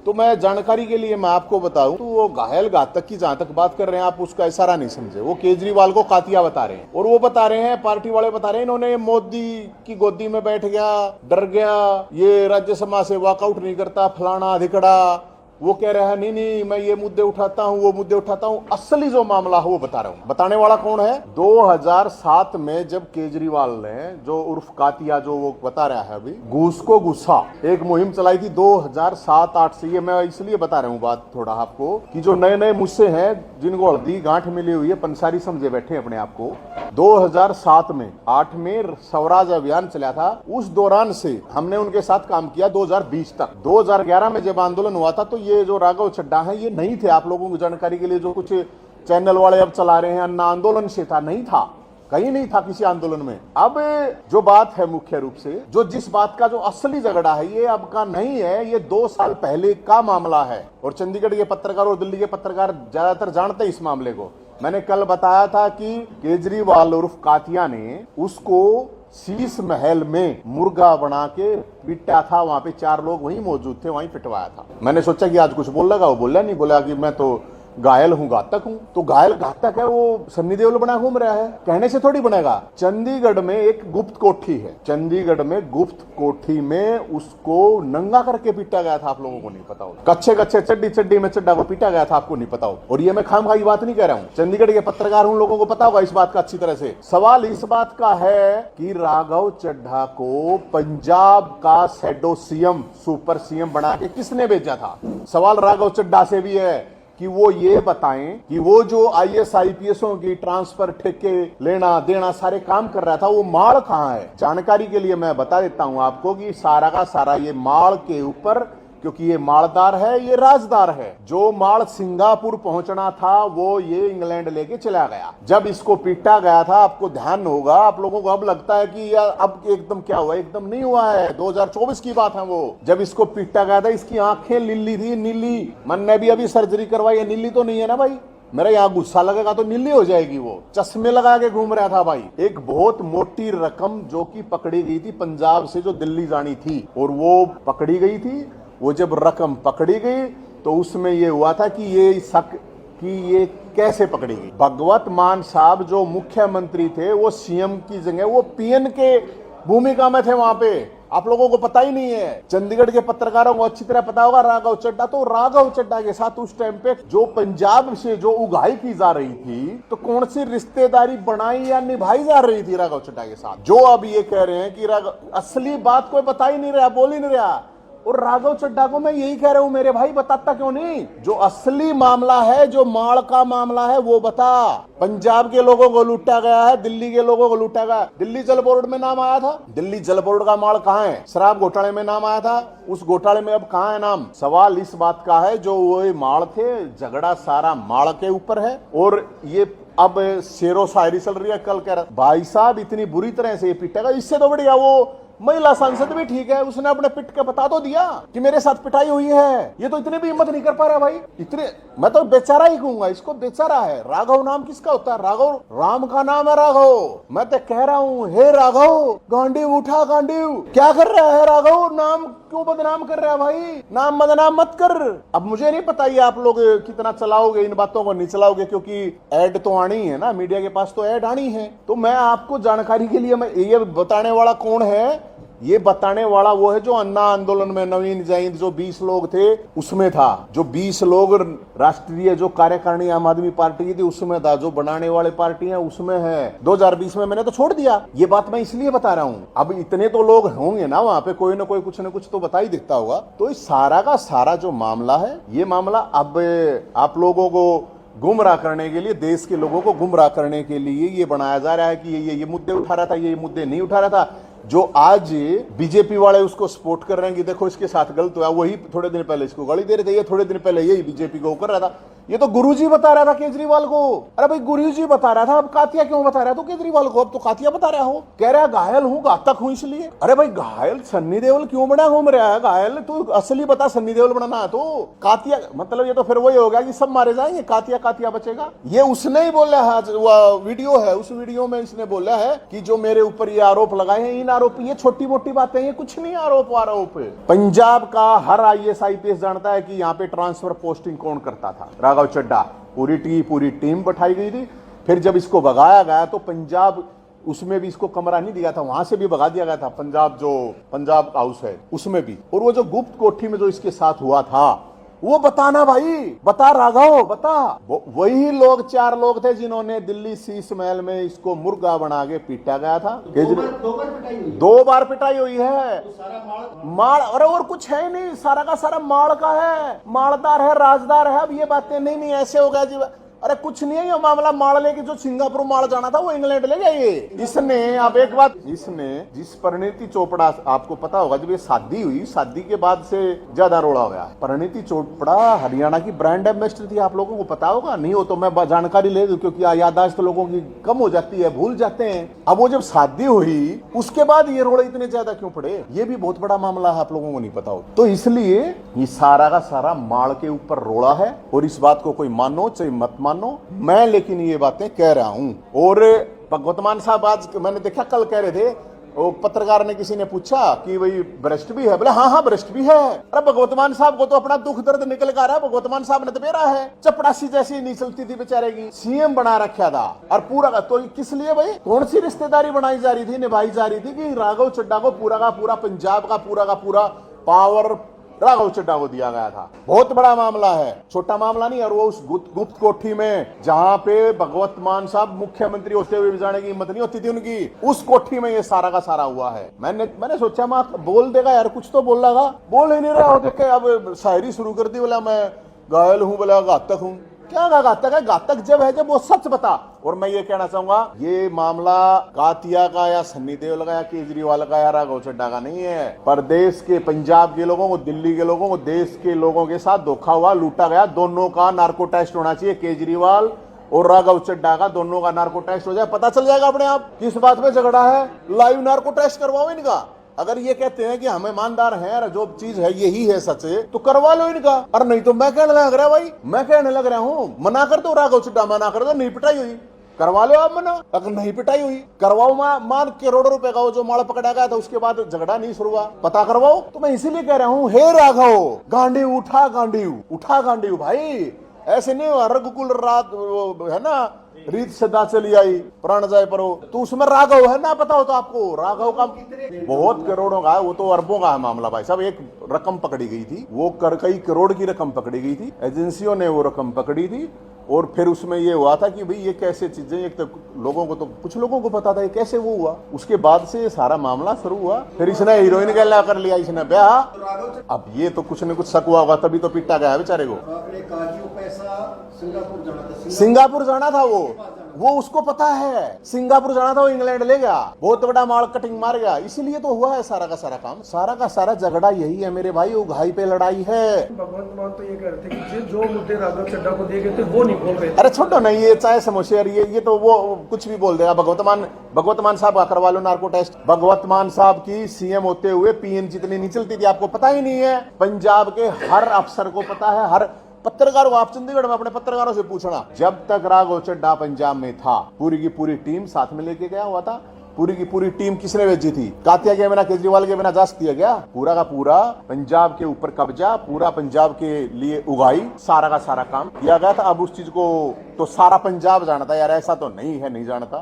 तो मैं जानकारी के लिए मैं आपको बताऊं तो वो घायल घातक की जहां तक बात कर रहे हैं आप उसका इशारा नहीं समझे। वो केजरीवाल को कातिया बता रहे हैं और वो बता रहे हैं, पार्टी वाले बता रहे हैं इन्होंने मोदी की गोदी में बैठ गया, डर गया, ये राज्यसभा से वॉकआउट नहीं करता, फलाना धिकड़ा। वो कह रहा है नहीं नहीं मैं ये मुद्दे उठाता हूं, वो मुद्दे उठाता हूं। असली जो मामला है वो बता रहा हूं। बताने वाला कौन है? 2007 में जब केजरीवाल ने जो उर्फ कातिया जो वो बता रहा है अभी, घूस को गुस्सा एक मुहिम चलाई थी 2007-8 से। ये मैं इसलिए बता रहा हूं बात थोड़ा आपको कि जो नए नए मुझसे हैं जिनको हल्दी गांठ मिली हुई है, पंसारी समझे बैठे अपने आप को। 2007 में 8 में स्वराज अभियान चला था, उस दौरान से हमने उनके साथ काम किया 2020 तक। 2011 में जब आंदोलन हुआ था तो ये जो राघव चड्ढा है ये नहीं थे। आप लोगों को जानकारी के लिए जो कुछ चैनल वाले अब चला रहे हैं अन्ना आंदोलन से था, नहीं था, कहीं नहीं था किसी आंदोलन में। अब जो बात है मुख्य रूप से जो जिस बात का जो असली झगड़ा है ये अब का नहीं है, ये 2 साल पहले का मामला है। और चंडीगढ़ के पत्रकार और दिल्ली के पत्रकार ज्यादातर जानते हैं इस मामले को। मैंने कल बताया था कि केजरीवाल उर्फ कातिया ने उसको शीश महल में मुर्गा बना के पिटा था। वहां पे 4 लोग वहीं मौजूद थे, वहीं पिटवाया था। मैंने सोचा कि आज कुछ बोल लगा, वो बोला नहीं, बोला कि मैं तो घायल हूं, घातक हूं। तो घायल घातक है वो सन्नी देओल बना घूम रहा है, कहने से थोड़ी बनेगा। चंडीगढ़ में एक गुप्त कोठी है, चंडीगढ़ में गुप्त कोठी में उसको नंगा करके पीटा गया था। आप लोगों को नहीं पता हो, कच्चे कच्चे चड्डी चड्डी में चड्डा को पीटा गया था, आपको नहीं पता हो। और ये मैं खामखाई बात नहीं कह रहा हूं, चंडीगढ़ के पत्रकार उन लोगों को पता होगा इस बात का अच्छी तरह से। सवाल इस बात का है कि राघव चड्ढा को पंजाब का शैडो सीएम सुपर सीएम बना के किसने भेजा था? सवाल राघव चड्ढा से भी है कि वो ये बताएं कि वो जो आईएएस आईपीएसओं की ट्रांसफर, ठेके लेना देना सारे काम कर रहा था, वो माल कहां है? जानकारी के लिए मैं बता देता हूं आपको कि सारा का सारा ये माल के ऊपर, क्योंकि ये मालदार है, ये राजदार है। जो माल सिंगापुर पहुंचना था वो ये इंग्लैंड लेके चला गया। जब इसको पीटा गया था, आपको ध्यान होगा, आप लोगों को अब लगता है कि यार अब एकदम क्या हुआ, एकदम नहीं हुआ है। 2024 की बात है वो, जब इसको पीटा गया था इसकी आंखें नीली थी, नीली। मैंने भी अभी सर्जरी करवाई है, नीली तो नहीं है ना भाई, मेरा यहाँ गुस्सा लगेगा तो नीली हो जाएगी। वो चश्मे लगा के घूम रहा था भाई। एक बहुत मोटी रकम जो कि पकड़ी गई थी पंजाब से, जो दिल्ली जानी थी, और वो पकड़ी गई थी। वो जब रकम पकड़ी गई तो उसमें ये हुआ था कि ये शक कि ये कैसे पकड़ी गई। भगवत मान साहब जो मुख्यमंत्री थे वो सीएम की जगह वो पीएन के भूमिका में थे वहां पे। आप लोगों को पता ही नहीं है, चंडीगढ़ के पत्रकारों को अच्छी तरह पता होगा। राघव चड्ढा, तो राघव चड्ढा के साथ उस टाइम पे जो पंजाब से जो उगाही की जा रही थी, तो कौन सी रिश्तेदारी बनाई या निभाई जा रही थी राघव चड्ढा के साथ? जो अब ये कह रहे हैं कि असली बात कोई बता ही नहीं रहा, बोल ही नहीं रहा। और राघव चड्ढा को मैं यही कह रहा हूं मेरे भाई, बताता क्यों नहीं? जो असली मामला है, जो माल का मामला है वो बता। पंजाब के लोगों को लूटा गया है, दिल्ली के लोगों को लूटा गया। दिल्ली जल बोर्ड में नाम आया था, दिल्ली जल बोर्ड का माल कहां है? शराब घोटाले में नाम आया था, उस घोटाले में अब कहां है नाम? सवाल इस बात का है जो वो माल थे, झगड़ा सारा माल के ऊपर है। और ये अब शेरो शायरी चल रही है। कल कह रहा भाई साहब इतनी बुरी तरह से ये पीटेगा, इससे तो बढ़िया वो महिला सांसद भी ठीक है, उसने अपने पिट के बता तो दिया कि मेरे साथ पिटाई हुई है। ये तो इतने भी हिम्मत नहीं कर पा रहा भाई, इतने। मैं तो बेचारा ही कहूंगा इसको, बेचारा है। राघव नाम किसका होता है? राघव राम का नाम है राघव। मैं तो कह रहा हूँ, हे राघव गांडीव उठा, गांडीव क्या कर रहा है राघव? नाम क्यों बदनाम कर रहा है भाई? नाम बदनाम मत कर। अब मुझे नहीं पता ये आप लोग कितना चलाओगे इन बातों को, नहीं चलाओगे, क्योंकि एड तो आनी है ना, मीडिया के पास तो एड आनी है। तो मैं आपको जानकारी के लिए, मैं ये बताने वाला कौन है? ये बताने वाला वो है जो अन्ना आंदोलन में नवीन जैन जो 20 लोग थे उसमें था, जो 20 लोग राष्ट्रीय जो कार्यकारिणी आम आदमी पार्टी की थी उसमें था, जो बनाने वाले पार्टी है उसमें है। 2020 में मैंने तो छोड़ दिया। ये बात मैं इसलिए बता रहा हूँ, अब इतने तो लोग होंगे ना वहां पे, कोई ना कोई कुछ ना कुछ तो बता ही दिखता होगा। तो इस सारा का सारा जो मामला है, ये मामला अब आप लोगों को गुमराह करने के लिए, देश के लोगों को गुमराह करने के लिए ये बनाया जा रहा है कि ये मुद्दे उठा रहा था, ये मुद्दे नहीं उठा रहा था। जो आज बीजेपी वाले उसको सपोर्ट कर रहे हैं कि देखो इसके साथ गलत हुआ, वही थोड़े दिन पहले इसको गाली दे रहे थे, ये थोड़े दिन पहले यही बीजेपी को कर रहा था। ये तो गुरुजी बता रहा था केजरीवाल को। अरे भाई गुरुजी बता रहा था, अब कातिया क्यों बता रहा है तो केजरीवाल को? अब तो कातिया बता रहा हो, कह रहा है घायल हूं, घातक हूं इसलिए। अरे भाई घायल सन्नी देओल क्यों बना घूम रहा है? घायल तू असली बता, सन्नी देओल बनना है तो कातिया मतलब ये तो फिर वही हो गया कि सब मारे जाएंगे, कातिया कातिया बचेगा। ये उसने ही बोला है, वो वीडियो है, उस वीडियो में इसने बोला है कि जो मेरे ऊपर ये आरोप लगाए हैं, इन आरोप, ये छोटी मोटी बातें, ये कुछ नहीं आरोप। पंजाब का हर IAS IPS जानता है कि यहाँ पे ट्रांसफर पोस्टिंग कौन करता था, राघव चड्ढा। पूरी टीम बैठाई गई थी। फिर जब इसको भगाया गया तो पंजाब, उसमें भी इसको कमरा नहीं दिया था, वहां से भी भगा दिया गया था, पंजाब जो पंजाब हाउस है उसमें भी। और वो जो गुप्त कोठी में जो इसके साथ हुआ था वो बताना भाई, बता राघव बता। वही लोग 4 लोग थे जिन्होंने दिल्ली शीश महल में इसको मुर्गा बना के पीटा गया था। 2 बार पिटाई हुई है। तो माल, अरे और कुछ है ही नहीं, सारा का सारा माल का है, मालदार है, राजदार है। अब ये बातें नहीं ऐसे हो गया जी, अरे कुछ नहीं है ये मामला। माल लेके जो सिंगापुर माल जाना था वो इंग्लैंड ले गया ये। इसने, अब एक बात, इसने जिस परिणीति चोपड़ा, आपको पता होगा जब ये शादी हुई, शादी के बाद से ज्यादा रोड़ा हो गया। परिणीति चोपड़ा हरियाणा की ब्रांड एम्बेसडर थी, आप लोगों को पता होगा, नहीं हो तो मैं जानकारी ले दूं क्योंकि याददाश्त तो लोगों की कम हो जाती है, भूल जाते हैं। अब वो जब शादी हुई उसके बाद ये रोड़े इतने ज्यादा क्यों पड़े, ये भी बहुत बड़ा मामला है, आप लोगों को नहीं पता हो तो। इसलिए ये सारा का सारा माल के ऊपर रोड़ा है। और इस बात को कोई मानो चाहे मत मानो, मैं लेकिन ये बातें कह रहा हूं। और भगवत मान साहब आज मैंने देखा कल कह रहे थे, वो पत्रकार ने किसी ने पूछा कि भाई भ्रष्ट भी है, बोले हाँ भ्रष्ट भी है। अरे भगवत मान साहब को तो अपना दुख दर्द निकल कर रहा है, भगवत मान साहब ने तो बेरा है, चपड़ासी जैसी नहीं चलती थी बेचारे की, CM बना रखा था। और पूरा का तो किस लिए भाई, कौन सी रिश्तेदारी बनाई जा रही थी, निभाई जा रही थी कि राघव चड्ढा को पूरा का पूरा पंजाब का पूरा पावर राघव चड्ढा को दिया गया था। बहुत बड़ा मामला है, छोटा मामला नहीं। और वो उस गुप्त कोठी में जहां पे भगवत मान साहब मुख्यमंत्री होते हुए भी जाने की हिम्मत नहीं होती थी उनकी, उस कोठी में ये सारा का सारा हुआ है। मैंने सोचा मैं बोल देगा यार, कुछ तो बोल लगा, बोल ही नहीं रहा हो। देखे अब शायरी शुरू कर दी, बोला मैं घायल हूं, बोला घातक हूं। क्या घातक है? घातक जब है जब वो सच बता। और मैं ये कहना चाहूंगा, ये मामला कातिया का या सन्नी देओल का या केजरीवाल का या राघव चड्ढा का नहीं है। प्रदेश के, पंजाब के लोगों को, दिल्ली के लोगों को, देश के लोगों के साथ धोखा हुआ, लूटा गया। दोनों का नार्को टेस्ट होना चाहिए, केजरीवाल और राघव चड्ढा का, दोनों का नार्को टेस्ट हो जाए, पता चल जाएगा अपने आप किस बात में झगड़ा है। लाइव नार्को टेस्ट करवाओ इनका। अगर ये कहते हैं कि हम ईमानदार हैं, जो चीज है यही है सच, तो करवा लो इनका। और नहीं तो मैं कहने लग रहा भाई, मैं कहने लग रहा हूँ, मना कर दो राघव चड्ढा, मना कर दो, नहीं पिटाई हुई करवा लो आप मना। अगर नहीं पिटाई हुई करवाओ, मान करोड़ों रुपए का वो जो माल पकड़ा गया था उसके बाद झगड़ा नहीं शुरू हुआ, पता करवाओ। तो मैं इसीलिए कह रहा हूँ, हे राघव गांडी उठा, गांडी भाई, ऐसे नहीं हर गुकुल रात है ना, रीत सदा चली आई प्राण जाए पर हो, तो उसमें राघव है ना, पता हो तो आपको। राघव का बहुत करोड़ों का, वो तो अरबों का है मामला भाई साहब। एक रकम पकड़ी गई थी, वो कई करोड़ की रकम पकड़ी गई थी, एजेंसियों ने वो रकम पकड़ी थी। और फिर उसमें ये हुआ था कि भाई ये कैसे चीजें, एक तो लोगों को, तो कुछ लोगों को पता था ये कैसे वो हुआ। उसके बाद से ये सारा मामला शुरू हुआ। फिर इसने हीरोइन का ला कर लिया, इसने ब्याह। अब ये तो कुछ न कुछ शक हुआ होगा, तभी तो पिटा गया बेचारे को। सिंगापुर जाना था वो उसको पता है, सिंगापुर जाना था, वो इंग्लैंड ले गया, बहुत बड़ा माल कटिंग मार गया। इसीलिए तो हुआ है सारा का सारा काम, सारा का सारा झगड़ा यही है मेरे भाई, वो घाई पे लड़ाई है। भगवंत मान तो ये कह रहे थे कि जो मुद्दे राघव चड्ढा को दिए गए थे वो नहीं बोल रहे। अरे छोड़ो नहीं, ये चाहे समोसे, ये तो वो कुछ भी बोल देगा। भगवत मान साहब का करवा लो नार्को टेस्ट। भगवत मान साहब की CM होते हुए PN जितनी नहीं चलती थी, आपको पता ही नहीं है। पंजाब के हर अफसर को पता है, हर पत्रकार को, आप चंडीगढ़ में अपने पत्रकारों से पूछना, जब तक राघव चड्ढा पंजाब में था पूरी की पूरी टीम साथ में लेके गया हुआ था। पूरी की पूरी टीम किसने भेजी थी? कातिया के बिना, केजरीवाल के बिना जा दिया गया? पूरा का पूरा पंजाब के ऊपर कब्जा, पूरा पंजाब के लिए उगाई, सारा का सारा काम किया गया था। अब उस चीज को तो सारा पंजाब जानता यार, ऐसा तो नहीं है, नहीं जानता।